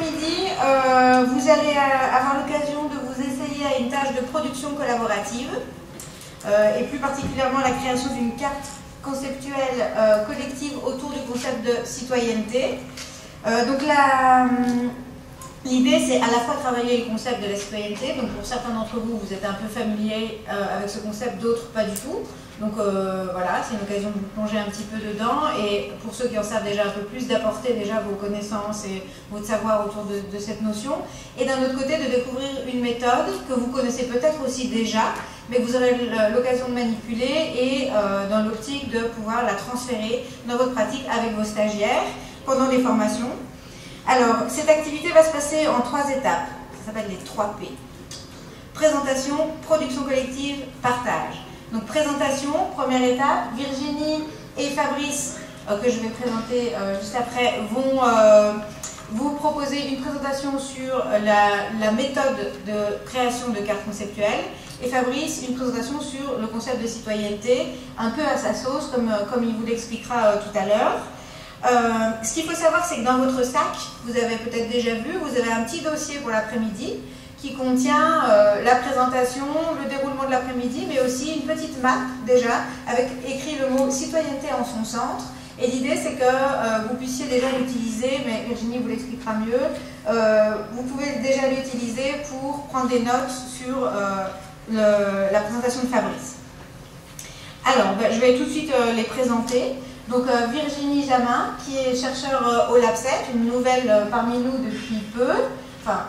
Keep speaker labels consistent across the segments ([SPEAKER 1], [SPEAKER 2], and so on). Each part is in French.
[SPEAKER 1] après-midi, vous allez avoir l'occasion de vous essayer à une tâche de production collaborative, et plus particulièrement la création d'une carte conceptuelle collective autour du concept de citoyenneté. Donc l'idée, c'est à la fois travailler le concept de la citoyenneté. Donc pour certains d'entre vous, vous êtes un peu familiers avec ce concept, d'autres pas du tout. Donc voilà, c'est une occasion de vous plonger un petit peu dedans, et pour ceux qui en savent déjà un peu plus, d'apporter déjà vos connaissances et votre savoir autour de cette notion, et d'un autre côté de découvrir une méthode que vous connaissez peut-être aussi déjà, mais que vous aurez l'occasion de manipuler, et dans l'optique de pouvoir la transférer dans votre pratique avec vos stagiaires pendant les formations. Alors, cette activité va se passer en 3 étapes, ça s'appelle les 3 P. Présentation, production collective, partage. Donc présentation, première étape, Virginie et Fabrice, que je vais présenter juste après, vont vous proposer une présentation sur la méthode de création de cartes conceptuelles, et Fabrice une présentation sur le concept de citoyenneté, un peu à sa sauce, comme il vous l'expliquera tout à l'heure. Ce qu'il faut savoir, c'est que dans votre sac, vous avez peut-être déjà vu, vous avez un petit dossier pour l'après-midi, qui contient la présentation, le déroulement de l'après-midi, mais aussi une petite map déjà, avec écrit le mot citoyenneté en son centre. Et l'idée, c'est que vous puissiez déjà l'utiliser, mais Virginie vous l'expliquera mieux, vous pouvez déjà l'utiliser pour prendre des notes sur la présentation de Fabrice. Alors, je vais tout de suite les présenter. Donc Virginie Jamin, qui est chercheure au Lab7, une nouvelle parmi nous depuis peu, enfin,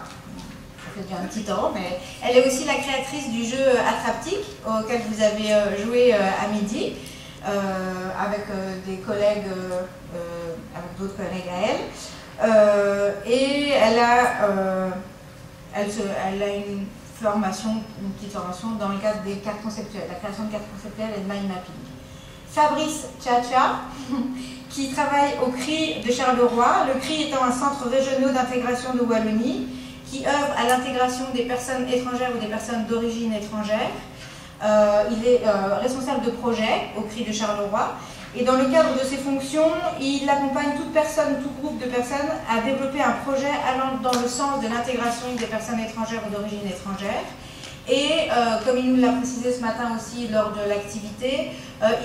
[SPEAKER 1] depuis un petit temps, mais elle est aussi la créatrice du jeu Attraptique, auquel vous avez joué à midi, avec des collègues, avec d'autres collègues à elle. Et elle a une petite formation dans le cadre des cartes conceptuelles, la création de cartes conceptuelles et de mind mapping. Fabrice Tchatcha, qui travaille au CRI de Charleroi, le CRI étant un centre régional d'intégration de Wallonie, qui œuvre à l'intégration des personnes étrangères ou des personnes d'origine étrangère. Il est responsable de projet au CRI de Charleroi, et dans le cadre de ses fonctions, il accompagne toute personne, tout groupe de personnes à développer un projet allant dans le sens de l'intégration des personnes étrangères ou d'origine étrangère. Et comme il nous l'a précisé ce matin aussi lors de l'activité,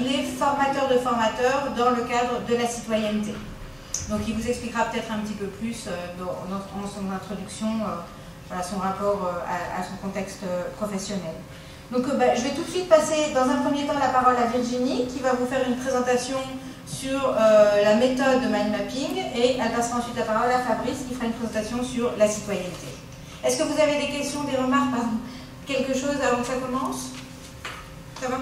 [SPEAKER 1] il est formateur de formateurs dans le cadre de la citoyenneté. Donc il vous expliquera peut-être un petit peu plus dans son introduction voilà, son rapport à son contexte professionnel. Donc je vais tout de suite passer dans un premier temps la parole à Virginie, qui va vous faire une présentation sur la méthode de mind mapping, et elle passera ensuite la parole à Fabrice, qui fera une présentation sur la citoyenneté. Est-ce que vous avez des questions, des remarques, pardon, quelque chose avant que ça commence? Ça va?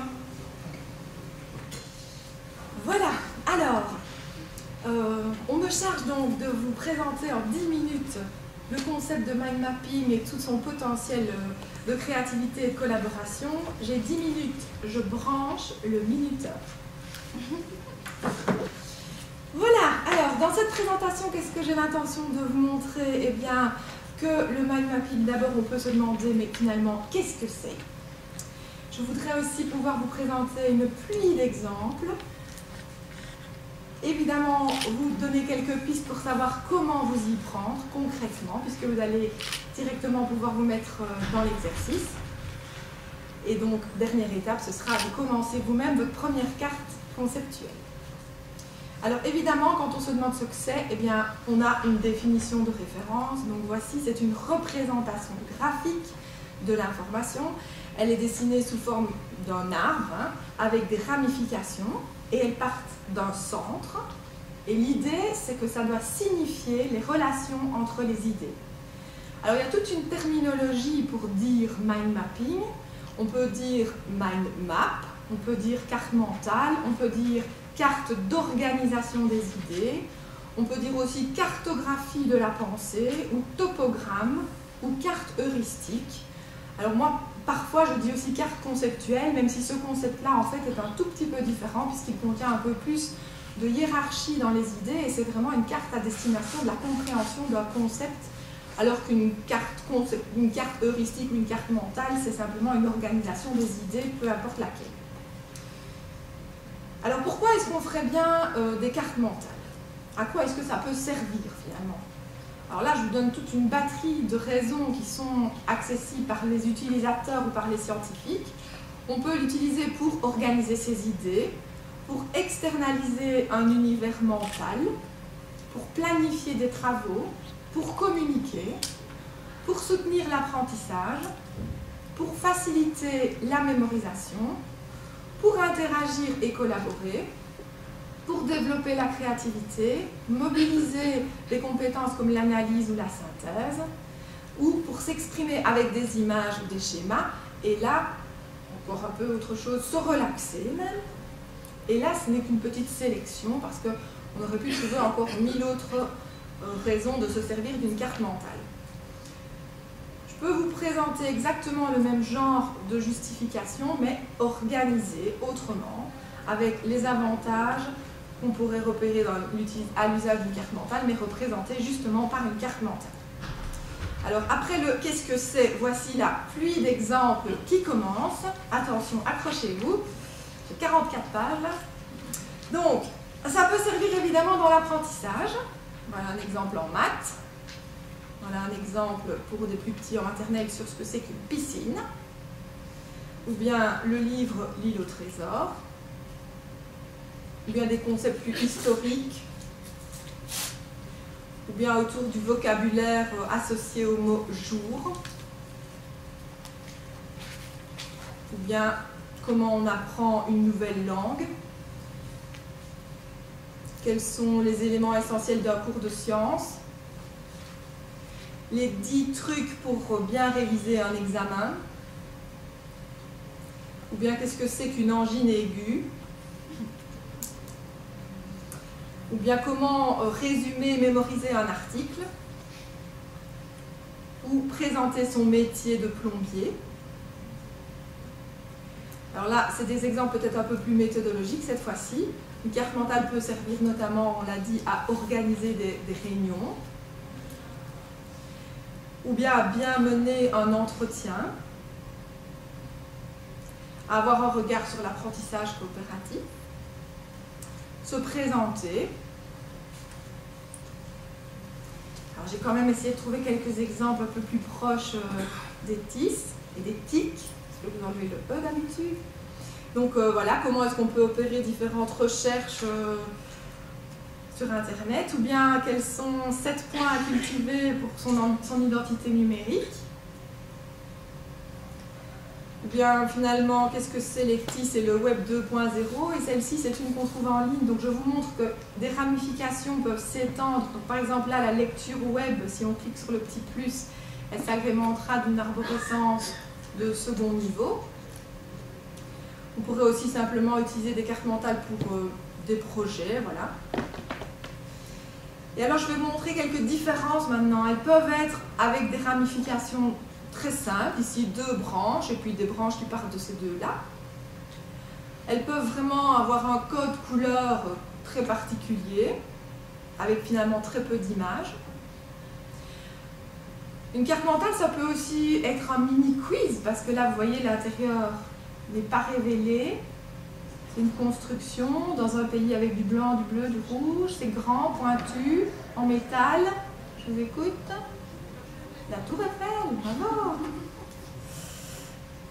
[SPEAKER 2] Voilà, alors, on me charge donc de vous présenter en 10 minutes le concept de mind mapping et tout son potentiel de créativité et de collaboration. J'ai 10 minutes, je branche le minuteur. Voilà, alors dans cette présentation, qu'est-ce que j'ai l'intention de vous montrer? Eh bien, que le mind mapping, d'abord on peut se demander, mais finalement, qu'est-ce que c'est? Je voudrais aussi pouvoir vous présenter une pluie d'exemples. Évidemment, vous donner quelques pistes pour savoir comment vous y prendre concrètement, puisque vous allez directement pouvoir vous mettre dans l'exercice. Et donc, dernière étape, ce sera de commencer vous-même votre première carte conceptuelle. Alors évidemment, quand on se demande ce que c'est, eh bien, on a une définition de référence. Donc voici, c'est une représentation graphique de l'information. Elle est dessinée sous forme d'un arbre, hein, avec des ramifications, et elles partent d'un centre. Et l'idée, c'est que ça doit signifier les relations entre les idées. Alors il y a toute une terminologie pour dire mind mapping. On peut dire mind map, on peut dire carte mentale, on peut dire carte d'organisation des idées, on peut dire aussi cartographie de la pensée, ou topogramme, ou carte heuristique. Alors moi, parfois je dis aussi carte conceptuelle, même si ce concept-là en fait est un tout petit peu différent, puisqu'il contient un peu plus de hiérarchie dans les idées, et c'est vraiment une carte à destination de la compréhension d'un concept, alors qu'une carte heuristique ou une carte mentale, c'est simplement une organisation des idées, peu importe laquelle. Alors pourquoi est-ce qu'on ferait bien des cartes mentales? À quoi est-ce que ça peut servir finalement? Alors là, je vous donne toute une batterie de raisons qui sont accessibles par les utilisateurs ou par les scientifiques. On peut l'utiliser pour organiser ses idées, pour externaliser un univers mental, pour planifier des travaux, pour communiquer, pour soutenir l'apprentissage, pour faciliter la mémorisation, pour interagir et collaborer, pour développer la créativité, mobiliser des compétences comme l'analyse ou la synthèse, ou pour s'exprimer avec des images ou des schémas, et là, encore un peu autre chose, se relaxer même. Et là, ce n'est qu'une petite sélection, parce qu'on aurait pu trouver encore 1000 autres raisons de se servir d'une carte mentale. Je peux vous présenter exactement le même genre de justification, mais organisé autrement, avec les avantages qu'on pourrait repérer à l'usage d'une carte mentale, mais représentés justement par une carte mentale. Alors après le « qu'est-ce que c'est ?», voici la pluie d'exemples qui commence. Attention, accrochez-vous. J'ai 44 pages là. Donc, ça peut servir évidemment dans l'apprentissage. Voilà un exemple en maths. Voilà un exemple pour des plus petits en maternelle sur ce que c'est qu'une piscine. Ou bien le livre « L'île au trésor ». Ou bien des concepts plus historiques, ou bien autour du vocabulaire associé au mot « jour », ou bien comment on apprend une nouvelle langue, quels sont les éléments essentiels d'un cours de sciences, les 10 trucs pour bien réviser un examen, ou bien qu'est-ce que c'est qu'une angine aiguë, ou bien comment résumer et mémoriser un article, ou présenter son métier de plombier. Alors là, c'est des exemples peut-être un peu plus méthodologiques cette fois-ci. Une carte mentale peut servir notamment, on l'a dit, à organiser des réunions, ou bien à bien mener un entretien, à avoir un regard sur l'apprentissage coopératif, se présenter. Alors j'ai quand même essayé de trouver quelques exemples un peu plus proches des TIS et des TIC, parce que vous enlevez le E d'habitude. Donc voilà, comment est-ce qu'on peut opérer différentes recherches sur Internet, ou bien quels sont 7 points à cultiver pour son identité numérique. Ou bien finalement, qu'est-ce que c'est les TIS et le Web 2.0, et celle-ci c'est une qu'on trouve en ligne, donc je vous montre que des ramifications peuvent s'étendre. Donc par exemple là, la lecture web, si on clique sur le petit plus, elle s'agrémentera d'une arborescence de second niveau. On pourrait aussi simplement utiliser des cartes mentales pour des projets, voilà. Et alors je vais vous montrer quelques différences maintenant. Elles peuvent être avec des ramifications très simples, ici 2 branches, et puis des branches qui partent de ces deux-là. Elles peuvent vraiment avoir un code couleur très particulier, avec finalement très peu d'images. Une carte mentale, ça peut aussi être un mini-quiz, parce que là, vous voyez, l'intérieur n'est pas révélé. C'est une construction dans un pays avec du blanc, du bleu, du rouge. C'est grand, pointu, en métal. Je vous écoute. La tour Eiffel, bravo.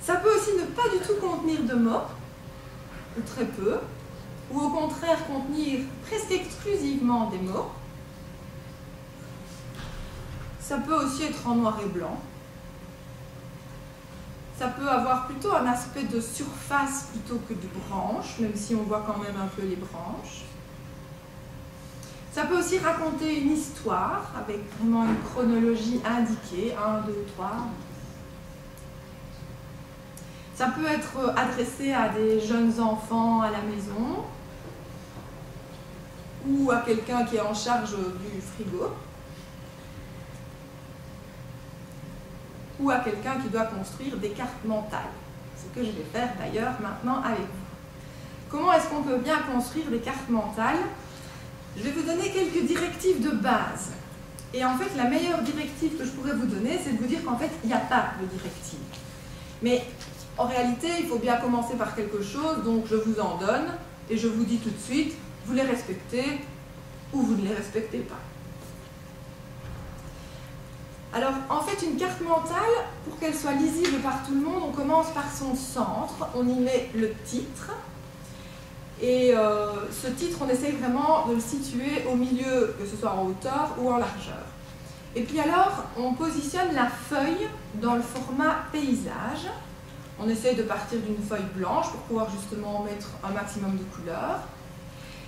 [SPEAKER 2] Ça peut aussi ne pas du tout contenir de mots, ou très peu, ou au contraire contenir presque exclusivement des mots. Ça peut aussi être en noir et blanc. Ça peut avoir plutôt un aspect de surface plutôt que de branche, même si on voit quand même un peu les branches. Ça peut aussi raconter une histoire avec vraiment une chronologie indiquée, 1, 2, 3. Ça peut être adressé à des jeunes enfants à la maison ou à quelqu'un qui est en charge du frigo ou à quelqu'un qui doit construire des cartes mentales. Ce que je vais faire d'ailleurs maintenant avec vous. Comment est-ce qu'on peut bien construire des cartes mentales ? Je vais vous donner quelques directives de base. Et en fait, la meilleure directive que je pourrais vous donner, c'est de vous dire qu'en fait, il n'y a pas de directive. Mais en réalité, il faut bien commencer par quelque chose, donc je vous en donne, et je vous dis tout de suite, vous les respectez ou vous ne les respectez pas. Alors, en fait, une carte mentale, pour qu'elle soit lisible par tout le monde, on commence par son centre, on y met le titre. Et ce titre, on essaye vraiment de le situer au milieu, que ce soit en hauteur ou en largeur. Et puis alors, on positionne la feuille dans le format paysage. On essaye de partir d'une feuille blanche pour pouvoir justement mettre un maximum de couleurs.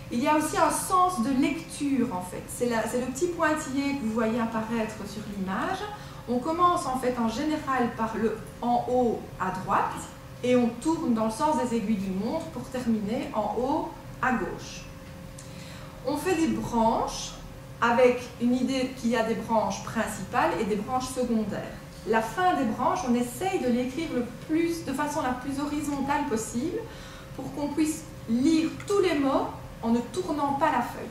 [SPEAKER 2] Il y a aussi un sens de lecture en fait. C'est le petit pointillé que vous voyez apparaître sur l'image. On commence en fait en général par le en haut à droite et on tourne dans le sens des aiguilles d'une montre pour terminer en haut à gauche. On fait des branches avec une idée qu'il y a des branches principales et des branches secondaires. La fin des branches, on essaye de l'écrire de façon la plus horizontale possible pour qu'on puisse lire tous les mots en ne tournant pas la feuille.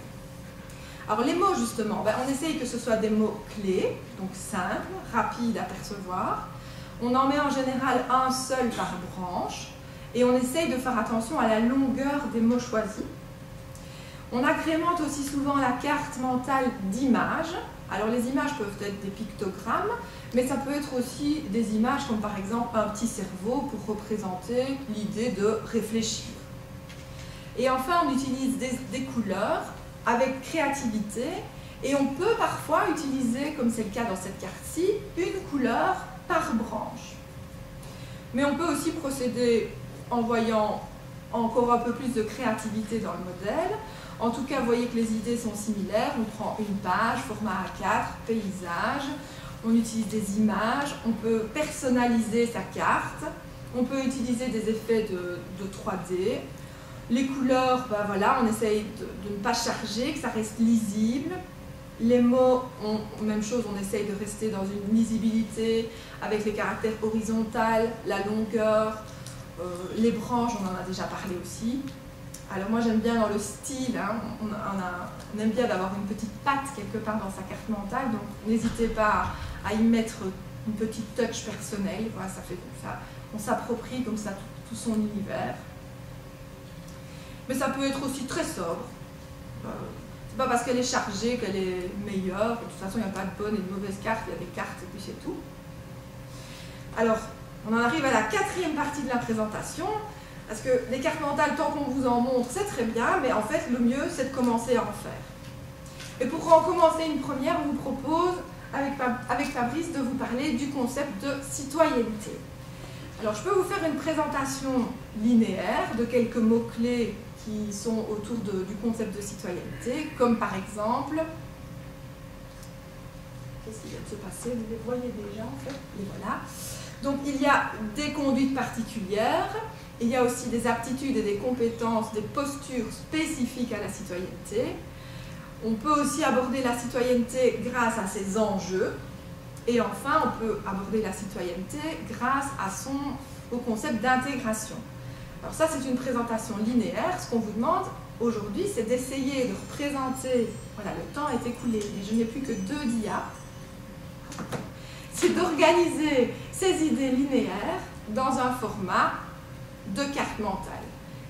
[SPEAKER 2] Alors les mots justement, on essaye que ce soit des mots clés, donc simples, rapides à percevoir. On en met en général un seul par branche et on essaye de faire attention à la longueur des mots choisis. On agrémente aussi souvent la carte mentale d'images. Alors les images peuvent être des pictogrammes, mais ça peut être aussi des images comme par exemple un petit cerveau pour représenter l'idée de réfléchir. Et enfin, on utilise des couleurs avec créativité et on peut parfois utiliser, comme c'est le cas dans cette carte-ci, une couleur par branche. Mais on peut aussi procéder en voyant encore un peu plus de créativité dans le modèle. En tout cas, vous voyez que les idées sont similaires. On prend une page, format A4, paysage, on utilise des images, on peut personnaliser sa carte, on peut utiliser des effets de 3D. Les couleurs, voilà, on essaye de ne pas charger, que ça reste lisible. Les mots, même chose, on essaye de rester dans une lisibilité avec les caractères horizontaux, la longueur, les branches, on en a déjà parlé aussi. Alors moi j'aime bien dans le style, hein, on aime bien d'avoir une petite patte quelque part dans sa carte mentale, donc n'hésitez pas à y mettre une petite touch personnelle, voilà, ça fait comme ça, on s'approprie comme ça tout son univers. Mais ça peut être aussi très sobre. C'est pas parce qu'elle est chargée qu'elle est meilleure. De toute façon, il n'y a pas de bonne et de mauvaise carte, il y a des cartes et puis c'est tout. Alors, on en arrive à la quatrième partie de la présentation. Parce que les cartes mentales, tant qu'on vous en montre, c'est très bien, mais en fait, le mieux, c'est de commencer à en faire. Et pour en commencer une première, on vous propose, avec Fabrice, de vous parler du concept de citoyenneté. Alors, je peux vous faire une présentation linéaire de quelques mots-clés qui sont autour du concept de citoyenneté, comme par exemple, qu'est-ce qui vient de se passer? Vous les voyez déjà en fait, et voilà. Donc il y a des conduites particulières, il y a aussi des aptitudes et des compétences, des postures spécifiques à la citoyenneté. On peut aussi aborder la citoyenneté grâce à ses enjeux, et enfin on peut aborder la citoyenneté grâce au concept d'intégration. Alors ça, c'est une présentation linéaire. Ce qu'on vous demande aujourd'hui, c'est d'essayer de représenter... Voilà, le temps est écoulé et je n'ai plus que 2 dias. C'est d'organiser ces idées linéaires dans un format de carte mentale.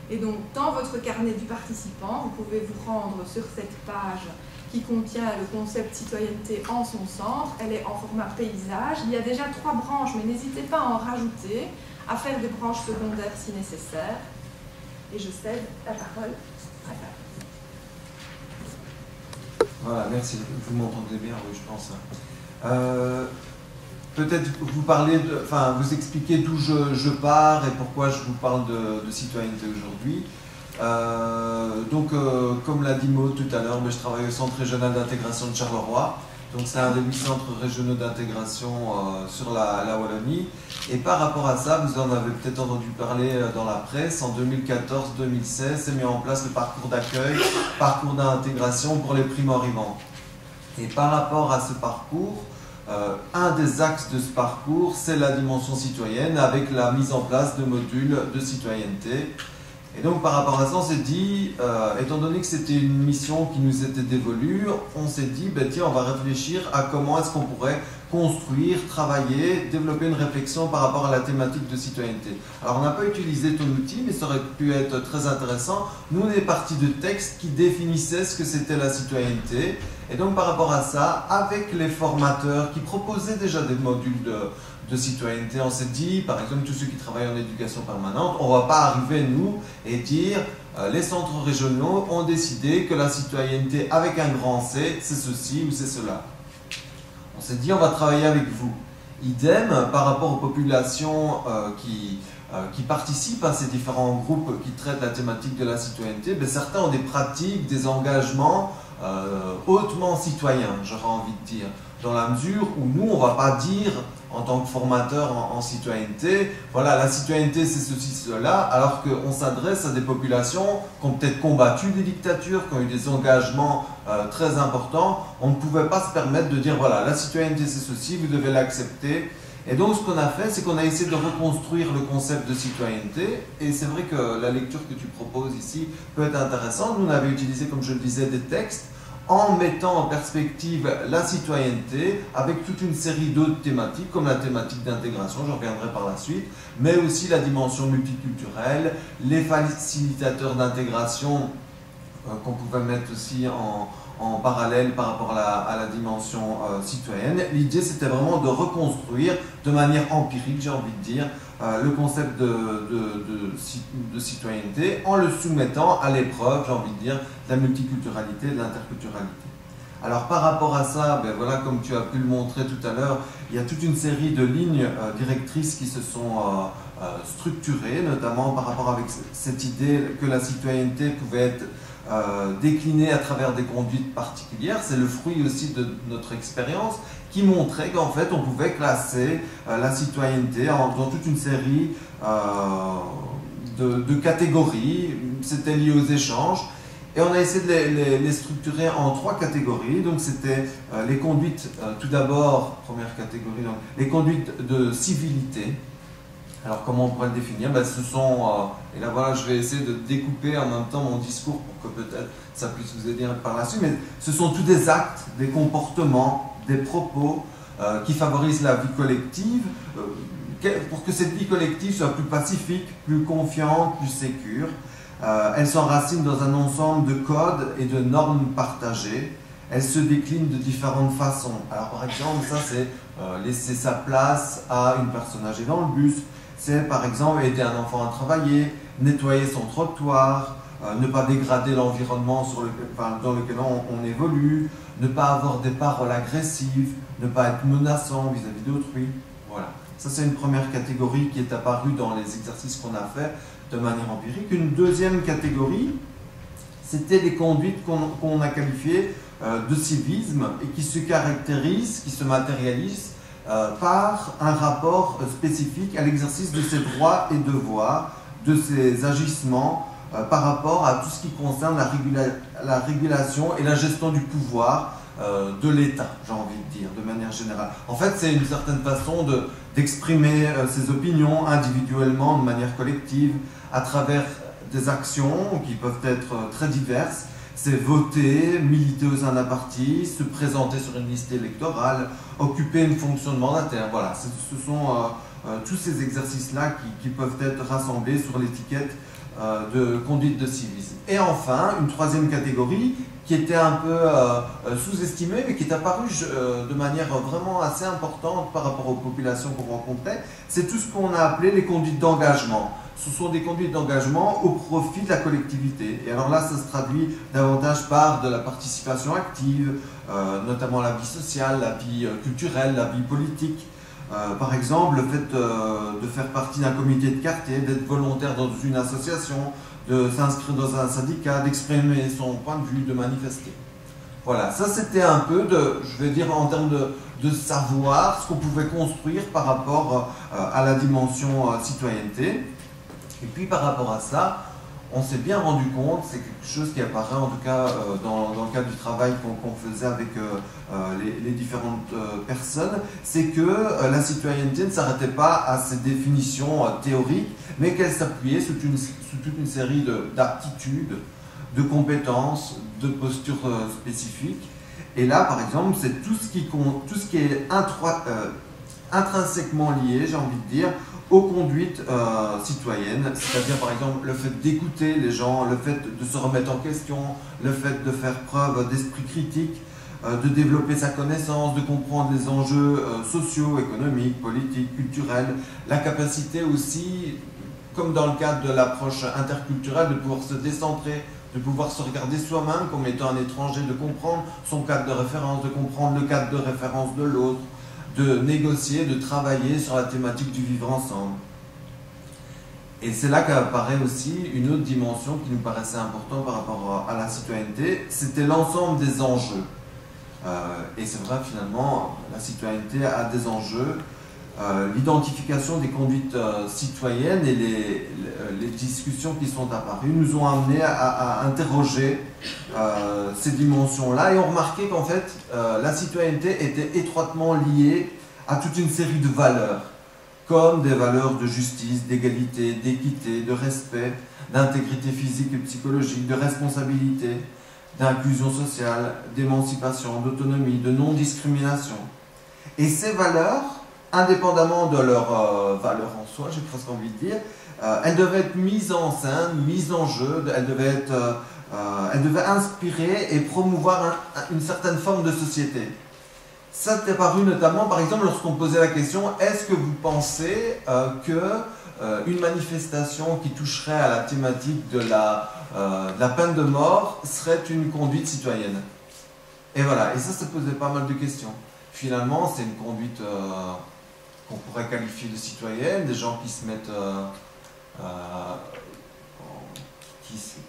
[SPEAKER 2] Et donc, dans votre carnet du participant, vous pouvez vous rendre sur cette page qui contient le concept citoyenneté en son centre. Elle est en format paysage. Il y a déjà 3 branches, mais n'hésitez pas à en rajouter, à faire des branches secondaires si nécessaire. Et je cède la parole à Fabrice.
[SPEAKER 3] Voilà, merci. Vous m'entendez bien, oui, je pense. Peut-être vous expliquer d'où je pars et pourquoi je vous parle de citoyenneté aujourd'hui. Comme l'a dit Maud tout à l'heure, je travaille au Centre régional d'intégration de Charleroi. Donc c'est un des 8 centres régionaux d'intégration sur la Wallonie. Et par rapport à ça, vous en avez peut-être entendu parler dans la presse, en 2014-2016, s'est mis en place le parcours d'accueil, parcours d'intégration pour les primo-arrivants. Et par rapport à ce parcours, un des axes de ce parcours, c'est la dimension citoyenne avec la mise en place de modules de citoyenneté. Et donc par rapport à ça, on s'est dit, étant donné que c'était une mission qui nous était dévolue, on s'est dit, ben, tiens, on va réfléchir à comment est-ce qu'on pourrait construire, travailler, développer une réflexion par rapport à la thématique de citoyenneté. Alors on n'a pas utilisé ton outil, mais ça aurait pu être très intéressant. Nous, on est parti de textes qui définissaient ce que c'était la citoyenneté. Et donc par rapport à ça, avec les formateurs qui proposaient déjà des modules de citoyenneté, on s'est dit, par exemple, tous ceux qui travaillent en éducation permanente, on ne va pas arriver, nous, et dire les centres régionaux ont décidé que la citoyenneté avec un grand C, c'est ceci ou c'est cela. On s'est dit, on va travailler avec vous. Idem, par rapport aux populations qui participent à ces différents groupes qui traitent la thématique de la citoyenneté, ben, certains ont des pratiques, des engagements hautement citoyens, j'aurais envie de dire, dans la mesure où nous, on ne va pas dire, en tant que formateur en citoyenneté, voilà, la citoyenneté c'est ceci, cela, alors qu'on s'adresse à des populations qui ont peut-être combattu des dictatures, qui ont eu des engagements très importants. On ne pouvait pas se permettre de dire, voilà, la citoyenneté c'est ceci, vous devez l'accepter. Et donc ce qu'on a fait, c'est qu'on a essayé de reconstruire le concept de citoyenneté, et c'est vrai que la lecture que tu proposes ici peut être intéressante. Nous, on avait utilisé, comme je le disais, des textes, en mettant en perspective la citoyenneté avec toute une série d'autres thématiques, comme la thématique d'intégration, j'en reviendrai par la suite, mais aussi la dimension multiculturelle, les facilitateurs d'intégration qu'on pouvait mettre aussi en parallèle par rapport à la dimension citoyenne. L'idée, c'était vraiment de reconstruire de manière empirique, j'ai envie de dire, le concept de citoyenneté en le soumettant à l'épreuve, j'ai envie de dire, de la multiculturalité, de l'interculturalité. Alors par rapport à ça, ben voilà, comme tu as pu le montrer tout à l'heure, il y a toute une série de lignes directrices qui se sont structurées, notamment par rapport avec cette idée que la citoyenneté pouvait être déclinée à travers des conduites particulières. C'est le fruit aussi de notre expérience qui montrait qu'en fait on pouvait classer la citoyenneté dans toute une série de catégories. C'était lié aux échanges. Et on a essayé de les structurer en 3 catégories. Donc c'était les conduites, tout d'abord, première catégorie, donc, les conduites de civilité. Alors comment on pourrait le définir? Ben, ce sont, et là voilà, je vais essayer de découper en même temps mon discours pour que peut-être ça puisse vous aider par la suite, mais ce sont tous des actes, des comportements, des propos qui favorisent la vie collective, pour que cette vie collective soit plus pacifique, plus confiante, plus sécure. Elle s'enracine dans un ensemble de codes et de normes partagées. Elle se décline de différentes façons. Alors par exemple, ça c'est laisser sa place à une personne âgée dans le bus. C'est par exemple aider un enfant à travailler, nettoyer son trottoir, ne pas dégrader l'environnement dans lequel on évolue, ne pas avoir des paroles agressives, ne pas être menaçant vis-à-vis d'autrui. Voilà. Ça c'est une première catégorie qui est apparue dans les exercices qu'on a fait de manière empirique. Une deuxième catégorie, c'était les conduites qu'on a qualifiées de civisme et qui se caractérisent, qui se matérialisent par un rapport spécifique à l'exercice de ses droits et devoirs, de ses agissements par rapport à tout ce qui concerne la régulation et la gestion du pouvoir de l'État, j'ai envie de dire, de manière générale. En fait, c'est une certaine façon d'exprimer ses opinions individuellement, de manière collective, à travers des actions qui peuvent être très diverses. C'est voter, militer au sein d'un parti, se présenter sur une liste électorale, occuper une fonction de mandataire. Voilà, ce sont tous ces exercices-là qui peuvent être rassemblés sur l'étiquette de conduite de civisme. Et enfin, une troisième catégorie qui était un peu sous-estimée, mais qui est apparue de manière vraiment assez importante par rapport aux populations qu'on rencontrait, c'est tout ce qu'on a appelé les conduites d'engagement. Ce sont des conduites d'engagement au profit de la collectivité. Et alors là, ça se traduit davantage par de la participation active, notamment la vie sociale, la vie culturelle, la vie politique. Par exemple, le fait de faire partie d'un comité de quartier, d'être volontaire dans une association, de s'inscrire dans un syndicat, d'exprimer son point de vue, de manifester. Voilà, ça c'était un peu je vais dire en termes de savoir, ce qu'on pouvait construire par rapport à la dimension citoyenneté. Et puis par rapport à ça, on s'est bien rendu compte, c'est quelque chose qui apparaît en tout cas dans le cadre du travail qu'on faisait avec les différentes personnes, c'est que la citoyenneté ne s'arrêtait pas à ces définitions théoriques, mais qu'elle s'appuyait sous toute une série d'aptitudes, de compétences, de postures spécifiques. Et là, par exemple, c'est tout ce qui est intrinsèquement lié, j'ai envie de dire, aux conduites citoyennes, c'est-à-dire par exemple le fait d'écouter les gens, le fait de se remettre en question, le fait de faire preuve d'esprit critique, de développer sa connaissance, de comprendre les enjeux sociaux, économiques, politiques, culturels, la capacité aussi, comme dans le cadre de l'approche interculturelle, de pouvoir se décentrer, de pouvoir se regarder soi-même comme étant un étranger, de comprendre son cadre de référence, de comprendre le cadre de référence de l'autre, de négocier, de travailler sur la thématique du vivre ensemble. Et c'est là qu'apparaît aussi une autre dimension qui nous paraissait importante par rapport à la citoyenneté, c'était l'ensemble des enjeux. Et c'est vrai, finalement, la citoyenneté a des enjeux. L'identification des conduites citoyennes et les discussions qui sont apparues nous ont amené à interroger ces dimensions-là et ont remarqué qu'en fait la citoyenneté était étroitement liée à toute une série de valeurs, comme des valeurs de justice, d'égalité, d'équité, de respect, d'intégrité physique et psychologique, de responsabilité, d'inclusion sociale, d'émancipation, d'autonomie, de non-discrimination. Et ces valeurs, indépendamment de leur valeur en soi, j'ai presque envie de dire, elles devaient être mises en scène, mises en jeu, elles devaient inspirer et promouvoir une certaine forme de société. Ça t'est paru notamment, par exemple, lorsqu'on posait la question, est-ce que vous pensez qu'une manifestation qui toucherait à la thématique de la peine de mort serait une conduite citoyenne? Et voilà, et ça posait pas mal de questions. Finalement, c'est une conduite qu'on pourrait qualifier de citoyenne, des gens qui se mettent,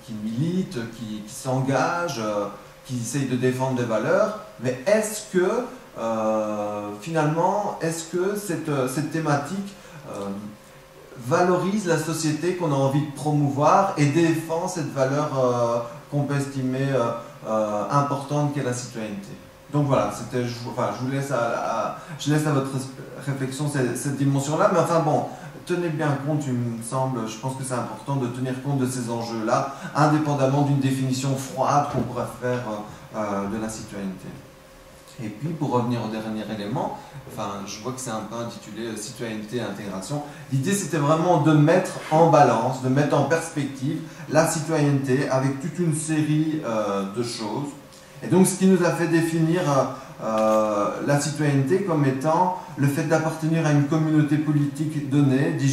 [SPEAKER 3] qui militent, qui s'engagent, qui essayent de défendre des valeurs, mais est-ce que, finalement, cette thématique valorise la société qu'on a envie de promouvoir et défend cette valeur qu'on peut estimer importante qu'est la citoyenneté? Donc voilà, je vous laisse je laisse à votre réflexion cette dimension-là, mais enfin bon, tenez bien compte, il me semble, je pense que c'est important de tenir compte de ces enjeux-là, indépendamment d'une définition froide qu'on pourrait faire de la citoyenneté. Et puis, pour revenir au dernier élément, je vois que c'est un peu intitulé citoyenneté et intégration. L'idée, c'était vraiment de mettre en balance, de mettre en perspective la citoyenneté avec toute une série de choses. Et donc, ce qui nous a fait définir la citoyenneté comme étant le fait d'appartenir à une communauté politique donnée, d'y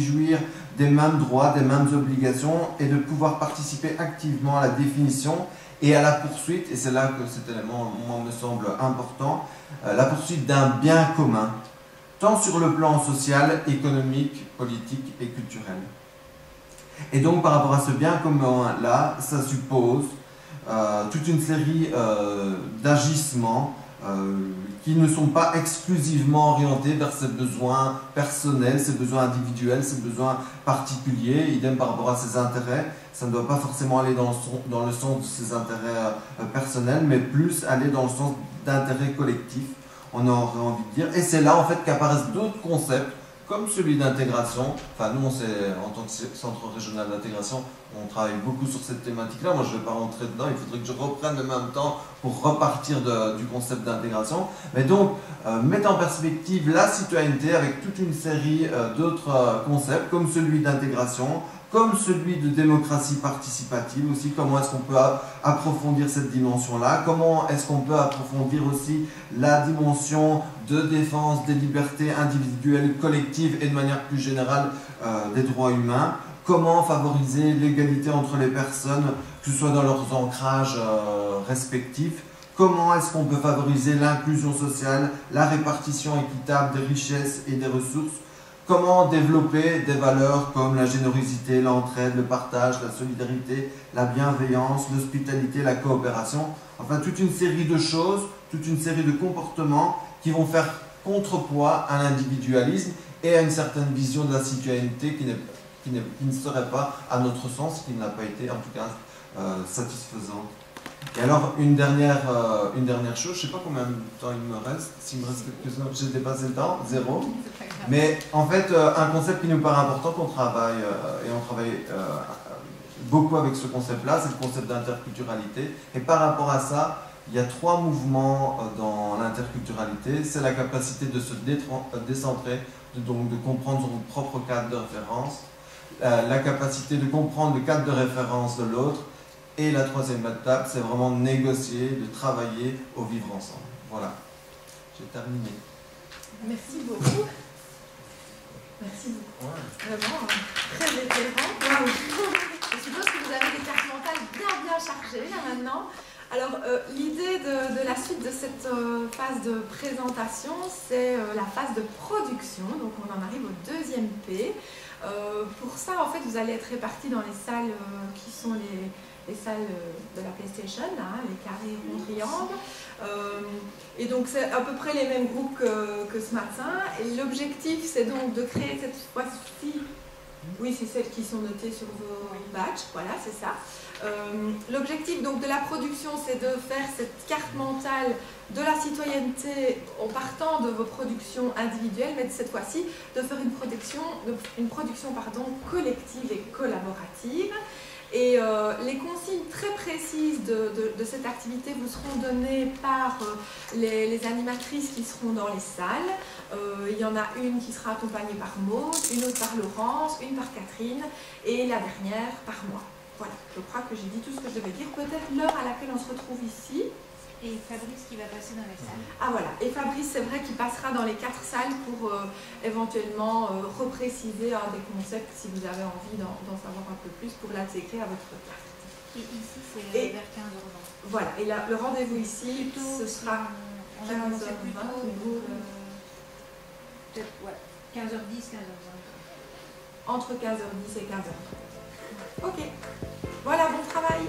[SPEAKER 3] jouir des mêmes droits, des mêmes obligations et de pouvoir participer activement à la définition et à la poursuite, et c'est là que cet élément moi, me semble important, la poursuite d'un bien commun, tant sur le plan social, économique, politique et culturel. Et donc par rapport à ce bien commun-là, ça suppose toute une série d'agissements qui ne sont pas exclusivement orientés vers ses besoins personnels, ses besoins individuels, ses besoins particuliers, idem par rapport à ses intérêts. Ça ne doit pas forcément aller dans le sens de ses intérêts personnels, mais plus aller dans le sens d'intérêts collectifs, on aurait envie de dire. Et c'est là en fait qu'apparaissent d'autres concepts, comme celui d'intégration. Enfin, nous, en tant que centre régional d'intégration, on travaille beaucoup sur cette thématique-là. Moi, je ne vais pas rentrer dedans, il faudrait que je reprenne le même temps pour repartir du concept d'intégration. Mais donc, mettre en perspective la citoyenneté avec toute une série d'autres concepts, comme celui d'intégration, comme celui de démocratie participative aussi, comment est-ce qu'on peut approfondir cette dimension-là, comment est-ce qu'on peut approfondir aussi la dimension de défense des libertés individuelles, collectives et de manière plus générale des droits humains, comment favoriser l'égalité entre les personnes, que ce soit dans leurs ancrages respectifs, comment est-ce qu'on peut favoriser l'inclusion sociale, la répartition équitable des richesses et des ressources, comment développer des valeurs comme la générosité, l'entraide, le partage, la solidarité, la bienveillance, l'hospitalité, la coopération. Enfin, toute une série de choses, toute une série de comportements qui vont faire contrepoids à l'individualisme et à une certaine vision de la citoyenneté qui n'est qui ne serait pas, à notre sens, qui n'a pas été en tout cas satisfaisant. Et alors, une dernière chose, je ne sais pas combien de temps il me reste, s'il me reste quelques-uns, j'ai dépassé le temps, 0. Mais en fait, un concept qui nous paraît important, qu'on travaille, et on travaille beaucoup avec ce concept-là, c'est le concept d'interculturalité. Et par rapport à ça, il y a 3 mouvements dans l'interculturalité. C'est la capacité de se décentrer, donc de comprendre son propre cadre de référence, la capacité de comprendre le cadre de référence de l'autre, et la 3e étape, c'est vraiment de négocier, de travailler au vivre ensemble. Voilà, j'ai terminé.
[SPEAKER 2] Merci beaucoup. Merci beaucoup. Vraiment, très éclairant. Wow. Je suppose que vous avez des cartes mentales bien chargées là maintenant. Alors, l'idée de la suite de cette phase de présentation, c'est la phase de production. Donc, on en arrive au 2e P. Pour ça, en fait, vous allez être répartis dans les salles qui sont les salles de la PlayStation, hein, les carrés, ronds, triangles. Et donc, c'est à peu près les mêmes groupes que ce matin. Et l'objectif, c'est donc de créer cette fois-ci. Oui, c'est celles qui sont notées sur vos badges. Voilà, c'est ça. L'objectif donc de la production, c'est de faire cette carte mentale de la citoyenneté en partant de vos productions individuelles, mais cette fois-ci de faire une production collective et collaborative. Et les consignes très précises de cette activité vous seront données par les animatrices qui seront dans les salles. Il y en a une qui sera accompagnée par Maud, une autre par Laurence, une par Catherine et la dernière par moi. Voilà, je crois que j'ai dit tout ce que je devais dire. Peut-être l'heure à laquelle on se retrouve ici.
[SPEAKER 1] Et Fabrice qui va passer dans les salles.
[SPEAKER 2] Ah voilà, et Fabrice, c'est vrai qu'il passera dans les 4 salles pour éventuellement repréciser des concepts si vous avez envie d'en savoir un peu plus pour l'intégrer à votre carte.
[SPEAKER 1] Et ici, c'est vers 15h20.
[SPEAKER 2] Voilà, et là, le rendez-vous ici, ce sera
[SPEAKER 1] on a commencé plus tôt, peut-être 15h10, 15h20.
[SPEAKER 2] Entre 15h10 et 15h30. Ok, voilà, bon travail.